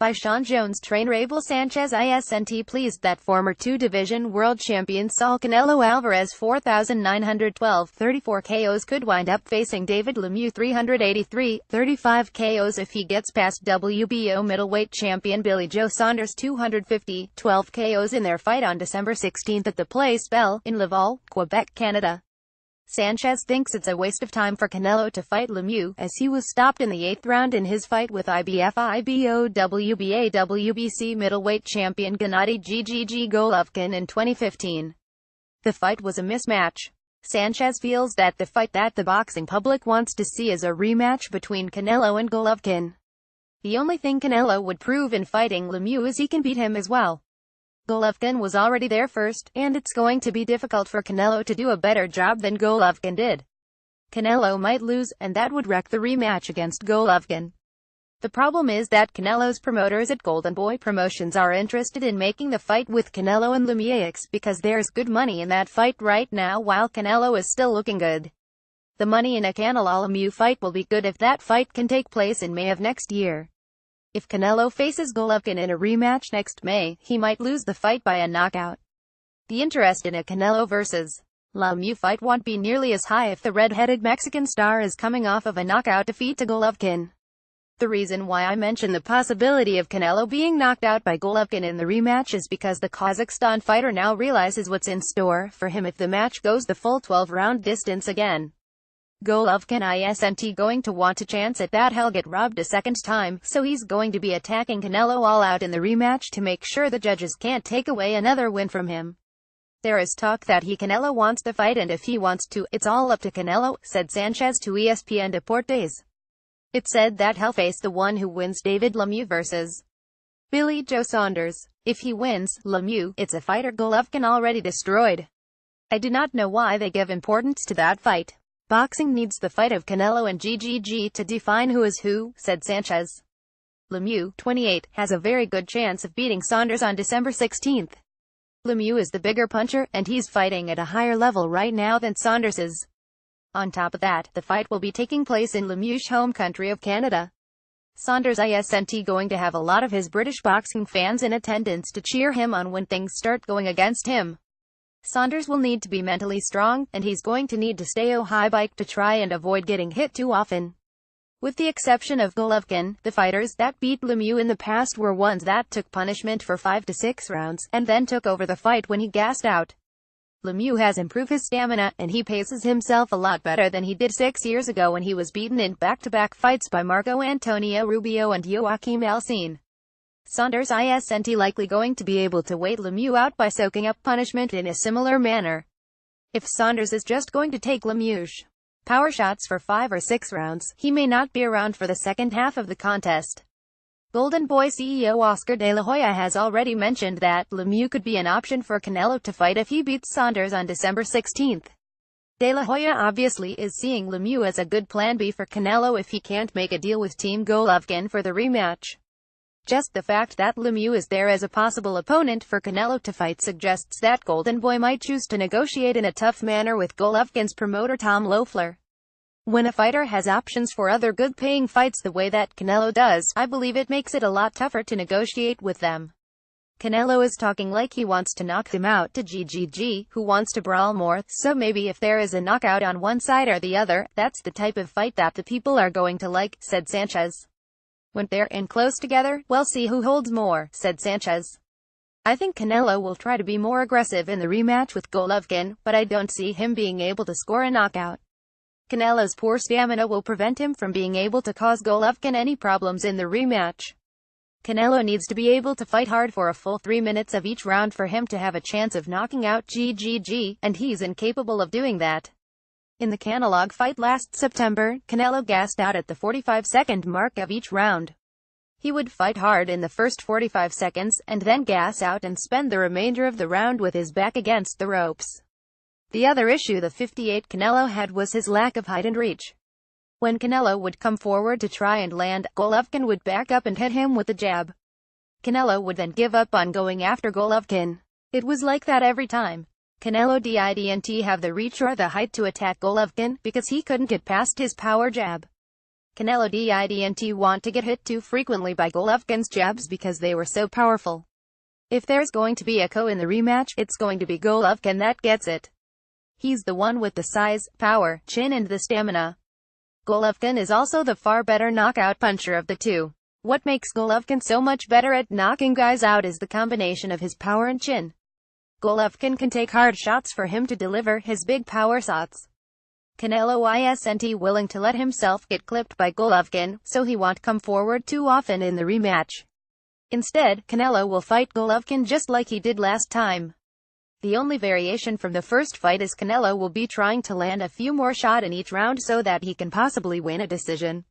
by Sean Jones. Trainer Abel Sanchez isn't pleased that former two-division world champion Saul Canelo Alvarez 4,912, 34 KOs could wind up facing David Lemieux 383, 35 KOs if he gets past WBO middleweight champion Billy Joe Saunders 250, 12 KOs in their fight on December 16 at the Place Bell, in Laval, Quebec, Canada. Sanchez thinks it's a waste of time for Canelo to fight Lemieux, as he was stopped in the 8th round in his fight with IBF IBO WBA WBC middleweight champion Gennady Golovkin in 2015. The fight was a mismatch. Sanchez feels that the fight that the boxing public wants to see is a rematch between Canelo and Golovkin. The only thing Canelo would prove in fighting Lemieux is he can beat him as well. Golovkin was already there first, and it's going to be difficult for Canelo to do a better job than Golovkin did. Canelo might lose, and that would wreck the rematch against Golovkin. The problem is that Canelo's promoters at Golden Boy Promotions are interested in making the fight with Canelo and Lemieux because there's good money in that fight right now while Canelo is still looking good. The money in a Canelo-Lemieux fight will be good if that fight can take place in May of next year. If Canelo faces Golovkin in a rematch next May, he might lose the fight by a knockout. The interest in a Canelo vs. Lemieux fight won't be nearly as high if the red-headed Mexican star is coming off of a knockout defeat to Golovkin. The reason why I mention the possibility of Canelo being knocked out by Golovkin in the rematch is because the Kazakhstan fighter now realizes what's in store for him if the match goes the full 12-round distance again. Golovkin isn't going to want a chance at that. He'll get robbed a second time, so he's going to be attacking Canelo all out in the rematch to make sure the judges can't take away another win from him. There is talk that Canelo wants the fight, and if he wants to, it's all up to Canelo, said Sanchez to ESPN Deportes. It said that he'll face the one who wins David Lemieux vs. Billy Joe Saunders. If he wins Lemieux, it's a fighter Golovkin already destroyed. I do not know why they give importance to that fight. Boxing needs the fight of Canelo and GGG to define who is who, said Sanchez. Lemieux, 28, has a very good chance of beating Saunders on December 16. Lemieux is the bigger puncher, and he's fighting at a higher level right now than Saunders is. On top of that, the fight will be taking place in Lemieux's home country of Canada. Saunders isn't going to have a lot of his British boxing fans in attendance to cheer him on when things start going against him. Saunders will need to be mentally strong, and he's going to need to stay on high bike to try and avoid getting hit too often. With the exception of Golovkin, the fighters that beat Lemieux in the past were ones that took punishment for 5 to 6 rounds, and then took over the fight when he gassed out. Lemieux has improved his stamina, and he paces himself a lot better than he did 6 years ago when he was beaten in back-to-back fights by Marco Antonio Rubio and Joaquim Alcine. Saunders isn't likely going to be able to wait Lemieux out by soaking up punishment in a similar manner. If Saunders is just going to take Lemieux's power shots for 5 or 6 rounds, he may not be around for the second half of the contest. Golden Boy CEO Oscar De La Hoya has already mentioned that Lemieux could be an option for Canelo to fight if he beats Saunders on December 16. De La Hoya obviously is seeing Lemieux as a good plan B for Canelo if he can't make a deal with Team Golovkin for the rematch. Just the fact that Lemieux is there as a possible opponent for Canelo to fight suggests that Golden Boy might choose to negotiate in a tough manner with Golovkin's promoter Tom Loeffler. When a fighter has options for other good-paying fights the way that Canelo does, I believe it makes it a lot tougher to negotiate with them. Canelo is talking like he wants to knock him out to GGG, who wants to brawl more, so maybe if there is a knockout on one side or the other, that's the type of fight that the people are going to like, said Sanchez. When they're in close together, we'll see who holds more, said Sanchez. I think Canelo will try to be more aggressive in the rematch with Golovkin, but I don't see him being able to score a knockout. Canelo's poor stamina will prevent him from being able to cause Golovkin any problems in the rematch. Canelo needs to be able to fight hard for a full 3 minutes of each round for him to have a chance of knocking out GGG, and he's incapable of doing that. In the Canelo fight last September, Canelo gassed out at the 45-second mark of each round. He would fight hard in the first 45 seconds, and then gas out and spend the remainder of the round with his back against the ropes. The other issue the 58 Canelo had was his lack of height and reach. When Canelo would come forward to try and land, Golovkin would back up and hit him with a jab. Canelo would then give up on going after Golovkin. It was like that every time. Canelo didn't have the reach or the height to attack Golovkin, because he couldn't get past his power jab. Canelo didn't want to get hit too frequently by Golovkin's jabs because they were so powerful. If there's going to be a KO in the rematch, it's going to be Golovkin that gets it. He's the one with the size, power, chin and the stamina. Golovkin is also the far better knockout puncher of the two. What makes Golovkin so much better at knocking guys out is the combination of his power and chin. Golovkin can take hard shots for him to deliver his big power shots. Canelo isn't willing to let himself get clipped by Golovkin, so he won't come forward too often in the rematch. Instead, Canelo will fight Golovkin just like he did last time. The only variation from the first fight is Canelo will be trying to land a few more shots in each round so that he can possibly win a decision.